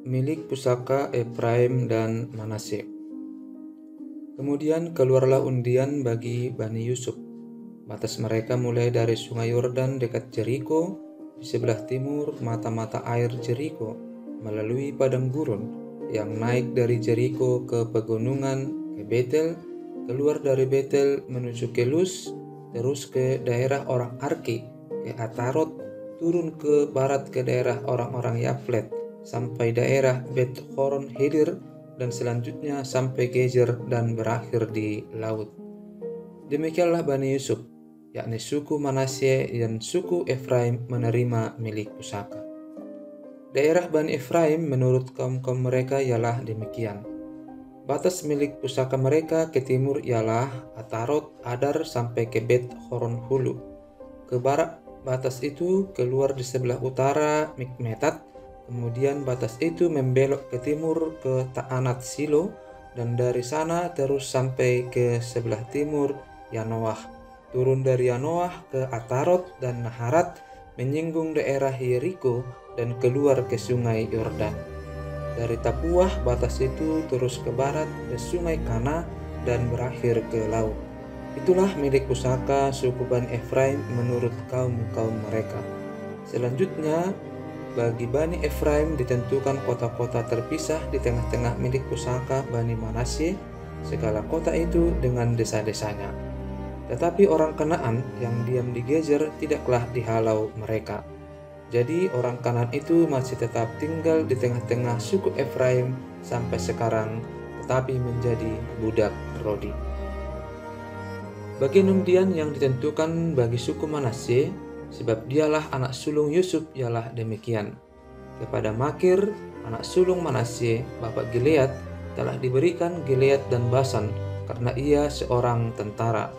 milik pusaka Efraim dan Manasye. Kemudian keluarlah undian bagi Bani Yusuf. Batas mereka mulai dari sungai Yordan dekat Jeriko, di sebelah timur mata-mata air Jeriko, melalui padang gurun yang naik dari Jeriko ke pegunungan ke Betel, keluar dari Betel menuju ke Luz, terus ke daerah orang Arki, ke Atarot, turun ke barat ke daerah orang-orang Yaflet, sampai daerah Bet Horon Hilir, dan selanjutnya sampai Gezer dan berakhir di laut. Demikianlah Bani Yusuf, yakni suku Manasye dan suku Efraim menerima milik pusaka. Daerah Bani Efraim menurut kaum-kaum mereka ialah demikian. Batas milik pusaka mereka ke timur ialah Atarot Adar sampai ke Bet Horon Hulu. Ke barat batas itu keluar di sebelah utara Mikmetat, kemudian batas itu membelok ke timur ke Ta'anat Silo, dan dari sana terus sampai ke sebelah timur Yanoah. Turun dari Yanoah ke Atarot dan Naharat, menyinggung daerah Yeriko dan keluar ke sungai Yordan. Dari Tapuah batas itu terus ke barat ke sungai Kana dan berakhir ke laut. Itulah milik pusaka suku Bani Efraim menurut kaum-kaum mereka. Selanjutnya, bagi Bani Efraim ditentukan kota-kota terpisah di tengah-tengah milik pusaka Bani Manasye, segala kota itu dengan desa-desanya. Tetapi orang Kanaan yang diam di Gezer tidaklah dihalau mereka. Jadi orang Kanaan itu masih tetap tinggal di tengah-tengah suku Efraim sampai sekarang, tetapi menjadi budak Rodi. Bagian undian yang ditentukan bagi suku Manasye, sebab dialah anak sulung Yusuf, ialah demikian. Kepada Makir, anak sulung Manasye, bapak Gilead, telah diberikan Gilead dan Basan, karena ia seorang tentara.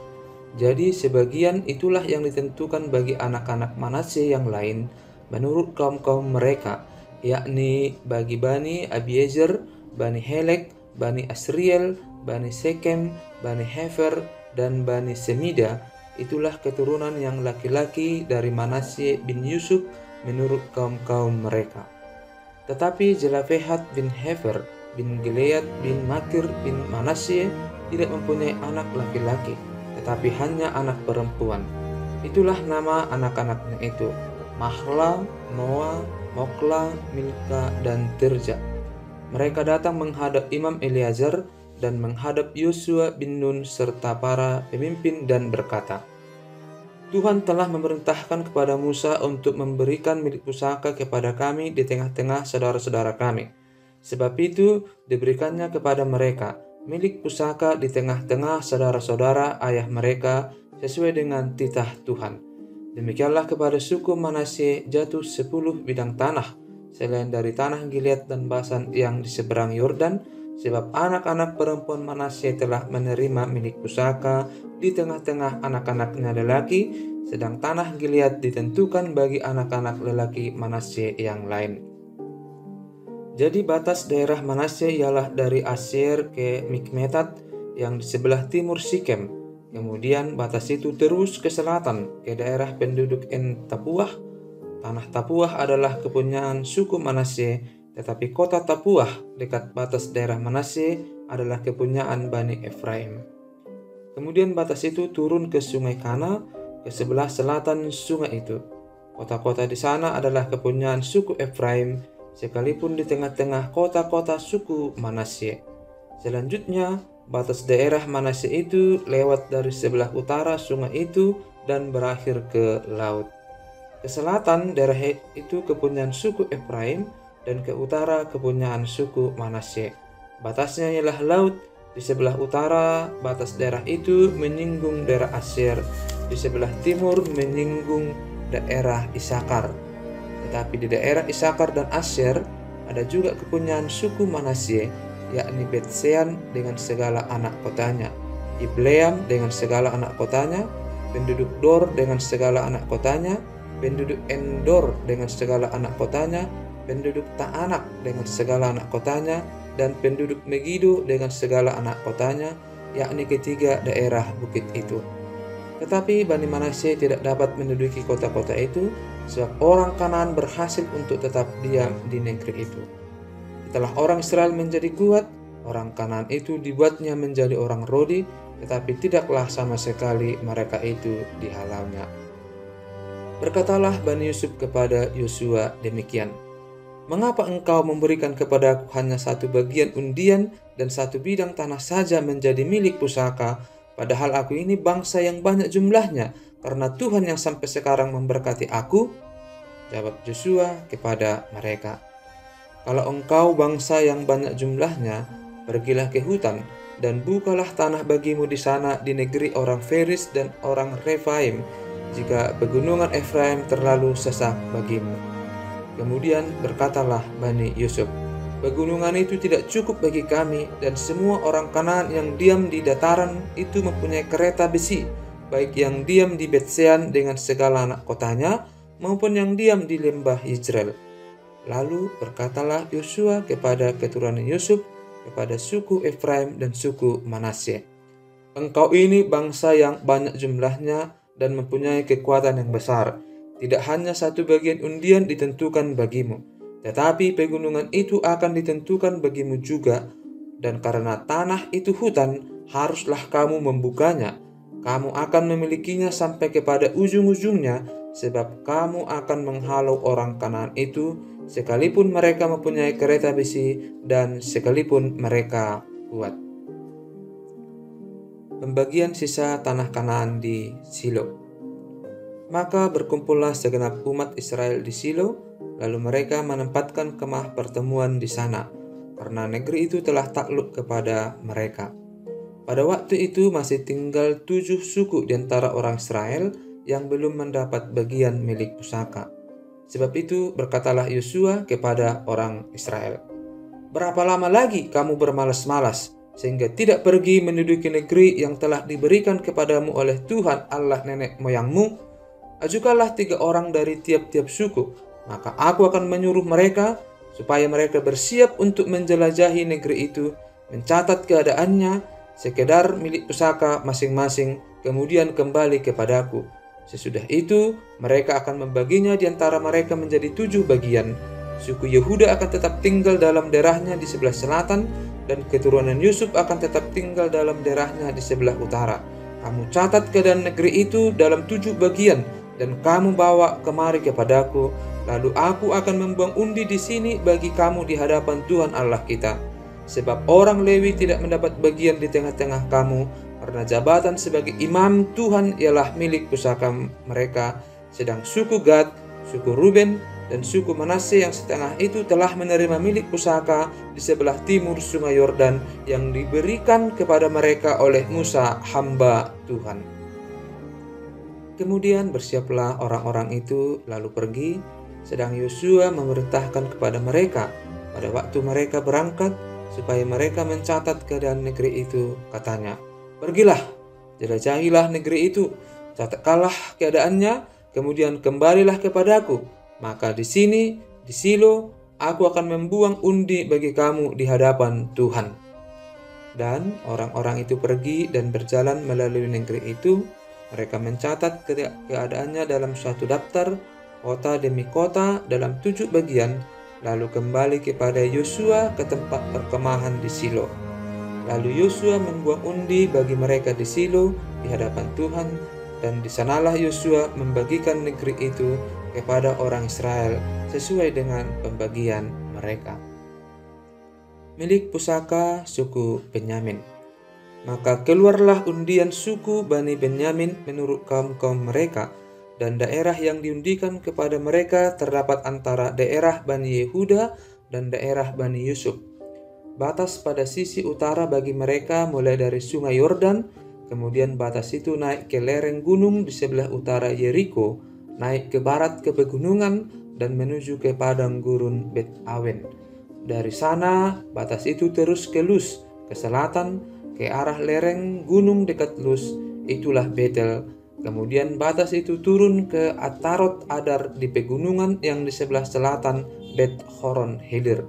Jadi sebagian itulah yang ditentukan bagi anak-anak Manasye yang lain, menurut kaum-kaum mereka, yakni bagi Bani Abiezer, Bani Helek, Bani Asriel, Bani Sekem, Bani Hefer, dan Bani Semida. Itulah keturunan yang laki-laki dari Manasye bin Yusuf menurut kaum-kaum mereka. Tetapi Zelafehat bin Hefer bin Gilead bin Makir bin Manasye tidak mempunyai anak laki-laki, tetapi hanya anak perempuan. Itulah nama anak-anaknya itu: Mahla, Noah, Mokla, Milka, dan Tirja. Mereka datang menghadap Imam Eleazar dan menghadap Yosua bin Nun serta para pemimpin dan berkata, Tuhan telah memerintahkan kepada Musa untuk memberikan milik pusaka kepada kami di tengah-tengah saudara-saudara kami. Sebab itu diberikannya kepada mereka milik pusaka di tengah-tengah saudara-saudara ayah mereka sesuai dengan titah Tuhan. Demikianlah kepada suku Manasye jatuh 10 bidang tanah, selain dari tanah Gilead dan Basan yang di seberang Yordan, sebab anak-anak perempuan Manasye telah menerima milik pusaka di tengah-tengah anak-anaknya lelaki, sedang tanah Gilead ditentukan bagi anak-anak lelaki Manasye yang lain. Jadi batas daerah Manasye ialah dari Aser ke Mikmetat yang di sebelah timur Sikem. Kemudian batas itu terus ke selatan ke daerah penduduk En Tapuah. Tanah Tapuah adalah kepunyaan suku Manasye, tetapi kota Tapuah dekat batas daerah Manasye adalah kepunyaan Bani Efraim. Kemudian batas itu turun ke sungai Kana, ke sebelah selatan sungai itu. Kota-kota di sana adalah kepunyaan suku Efraim, sekalipun di tengah-tengah kota-kota suku Manasye. Selanjutnya, batas daerah Manasye itu lewat dari sebelah utara sungai itu dan berakhir ke laut. Ke selatan daerah itu kepunyaan suku Efraim, dan ke utara kepunyaan suku Manasye. Batasnya ialah laut. Di sebelah utara batas daerah itu menyinggung daerah Aser, di sebelah timur menyinggung daerah Isakar. Tetapi di daerah Isakar dan Aser ada juga kepunyaan suku Manasye, yakni Betsean dengan segala anak kotanya, Ibleam dengan segala anak kotanya, penduduk Dor dengan segala anak kotanya, penduduk Endor dengan segala anak kotanya, penduduk Ta'anak dengan segala anak kotanya, dan penduduk Megido dengan segala anak kotanya, yakni ketiga daerah bukit itu. Tetapi Bani Manasye tidak dapat menduduki kota-kota itu, sebab orang Kanaan berhasil untuk tetap diam di negeri itu. Setelah orang Israel menjadi kuat, orang Kanaan itu dibuatnya menjadi orang Rodi, tetapi tidaklah sama sekali mereka itu dihalaunya. Berkatalah Bani Yusuf kepada Yosua demikian, "Mengapa engkau memberikan kepadaku hanya satu bagian undian dan satu bidang tanah saja menjadi milik pusaka, padahal aku ini bangsa yang banyak jumlahnya, karena Tuhan yang sampai sekarang memberkati aku?" Jawab Yosua kepada mereka, "Kalau engkau bangsa yang banyak jumlahnya, pergilah ke hutan dan bukalah tanah bagimu di sana di negeri orang Feris dan orang Refaim, jika pegunungan Efraim terlalu sesak bagimu." Kemudian berkatalah Bani Yusuf, "Pegunungan itu tidak cukup bagi kami, dan semua orang Kanaan yang diam di dataran itu mempunyai kereta besi, baik yang diam di Betsean dengan segala anak kotanya, maupun yang diam di lembah Yizreel." Lalu berkatalah Yosua kepada keturunan Yusuf, kepada suku Efraim dan suku Manasye, "Engkau ini bangsa yang banyak jumlahnya dan mempunyai kekuatan yang besar. Tidak hanya satu bagian undian ditentukan bagimu, tetapi pegunungan itu akan ditentukan bagimu juga. Dan karena tanah itu hutan, haruslah kamu membukanya. Kamu akan memilikinya sampai kepada ujung-ujungnya, sebab kamu akan menghalau orang Kanaan itu, sekalipun mereka mempunyai kereta besi dan sekalipun mereka kuat." Pembagian sisa tanah Kanaan di Silo. Maka berkumpullah segenap umat Israel di Silo, lalu mereka menempatkan kemah pertemuan di sana, karena negeri itu telah takluk kepada mereka. Pada waktu itu masih tinggal 7 suku di antara orang Israel yang belum mendapat bagian milik pusaka. Sebab itu berkatalah Yosua kepada orang Israel, "Berapa lama lagi kamu bermalas-malas, sehingga tidak pergi menduduki negeri yang telah diberikan kepadamu oleh Tuhan Allah nenek moyangmu? Ajukanlah 3 orang dari tiap-tiap suku, maka aku akan menyuruh mereka supaya mereka bersiap untuk menjelajahi negeri itu, mencatat keadaannya, sekedar milik pusaka masing-masing, kemudian kembali kepadaku. Sesudah itu, mereka akan membaginya di antara mereka menjadi 7 bagian. Suku Yehuda akan tetap tinggal dalam daerahnya di sebelah selatan, dan keturunan Yusuf akan tetap tinggal dalam daerahnya di sebelah utara. Kamu catat keadaan negeri itu dalam 7 bagian, dan kamu bawa kemari kepadaku, lalu aku akan membuang undi di sini bagi kamu di hadapan Tuhan Allah kita. Sebab orang Lewi tidak mendapat bagian di tengah-tengah kamu, karena jabatan sebagai imam Tuhan ialah milik pusaka mereka, sedang suku Gad, suku Ruben, dan suku Manasye yang setengah itu telah menerima milik pusaka di sebelah timur sungai Yordan yang diberikan kepada mereka oleh Musa hamba Tuhan." Kemudian bersiaplah orang-orang itu lalu pergi, sedang Yosua memerintahkan kepada mereka pada waktu mereka berangkat supaya mereka mencatat keadaan negeri itu. Katanya, "Pergilah, jelajahilah negeri itu, catatkanlah keadaannya, kemudian kembalilah kepadaku. Maka di sini, di Silo, aku akan membuang undi bagi kamu di hadapan Tuhan." Dan orang-orang itu pergi dan berjalan melalui negeri itu. Mereka mencatat keadaannya dalam suatu daftar, kota demi kota dalam 7 bagian, lalu kembali kepada Yosua ke tempat perkemahan di Silo. Lalu Yosua membuang undi bagi mereka di Silo di hadapan Tuhan, dan di sanalah Yosua membagikan negeri itu kepada orang Israel sesuai dengan pembagian mereka. Milik pusaka suku Benyamin. Maka keluarlah undian suku Bani Benyamin menurut kaum-kaum mereka, dan daerah yang diundikan kepada mereka terdapat antara daerah Bani Yehuda dan daerah Bani Yusuf. Batas pada sisi utara bagi mereka mulai dari sungai Yordan, kemudian batas itu naik ke lereng gunung di sebelah utara Yeriko, naik ke barat ke pegunungan, dan menuju ke padang gurun Bet Awen. Dari sana batas itu terus ke Luz, ke selatan, ke arah lereng gunung dekat Luz, itulah Betel. Kemudian batas itu turun ke Atarot Adar di pegunungan yang di sebelah selatan Bet Horon Hilir.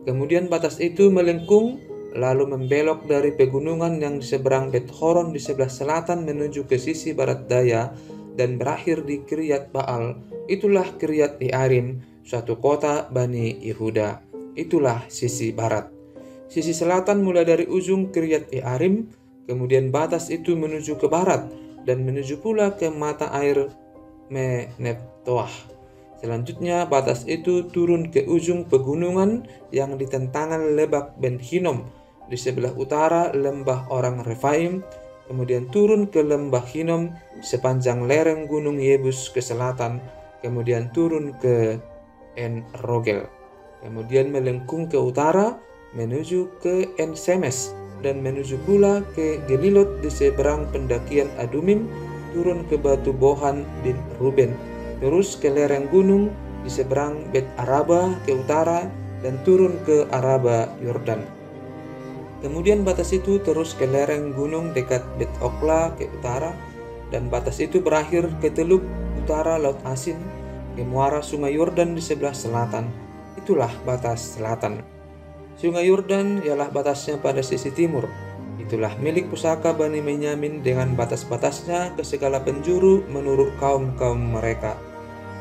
Kemudian batas itu melengkung, lalu membelok dari pegunungan yang di seberang Bet Horon di sebelah selatan menuju ke sisi barat daya, dan berakhir di Kiryat Baal. Itulah Kiryat Yearim, suatu kota Bani Yehuda. itulah sisi barat. Sisi selatan mulai dari ujung Kiryat Yearim, kemudian batas itu menuju ke barat dan menuju pula ke mata air Meneptoah. Selanjutnya batas itu turun ke ujung pegunungan yang di tentangan Lebak Ben Hinnom di sebelah utara lembah orang Refaim, kemudian turun ke lembah Hinnom sepanjang lereng gunung Yebus ke selatan, kemudian turun ke En Rogel, kemudian melengkung ke utara menuju ke En Semes dan menuju pula ke Gelilot di seberang pendakian Adumim, turun ke batu Bohan bin Ruben, terus ke lereng gunung di seberang Bet Araba ke utara dan turun ke Araba Yordan. Kemudian batas itu terus ke lereng gunung dekat Bet Okla ke utara, dan batas itu berakhir ke teluk utara Laut Asin, ke muara Sungai Yordan di sebelah selatan. Itulah batas selatan. Sungai Yordan ialah batasnya pada sisi timur. Itulah milik pusaka Bani Benyamin dengan batas-batasnya ke segala penjuru menurut kaum-kaum mereka.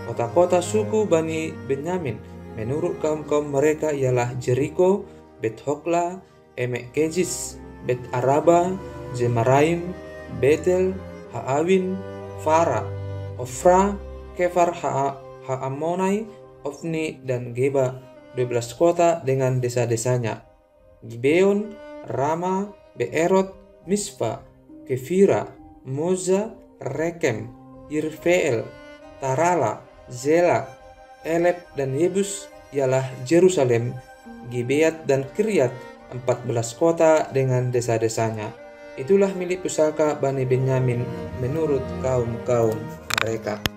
Kota-kota suku Bani Benyamin menurut kaum-kaum mereka ialah Jeriko, Bet Hokla, Emek Kejis, Bet Araba, Zemaraim, Betel, Haawin, Fara, Ofra, Kefar Haamonai, Ofni, dan Geba, 12 kota dengan desa-desanya. Gibeon, Rama, Beerot, Mispa, Kefira, Moza, Rekem, Irfeel, Tarala, Zela, Elep, dan Yebus ialah Jerusalem, Gibeat, dan Kiryat, 14 kota dengan desa-desanya. Itulah milik pusaka Bani Benyamin menurut kaum-kaum mereka.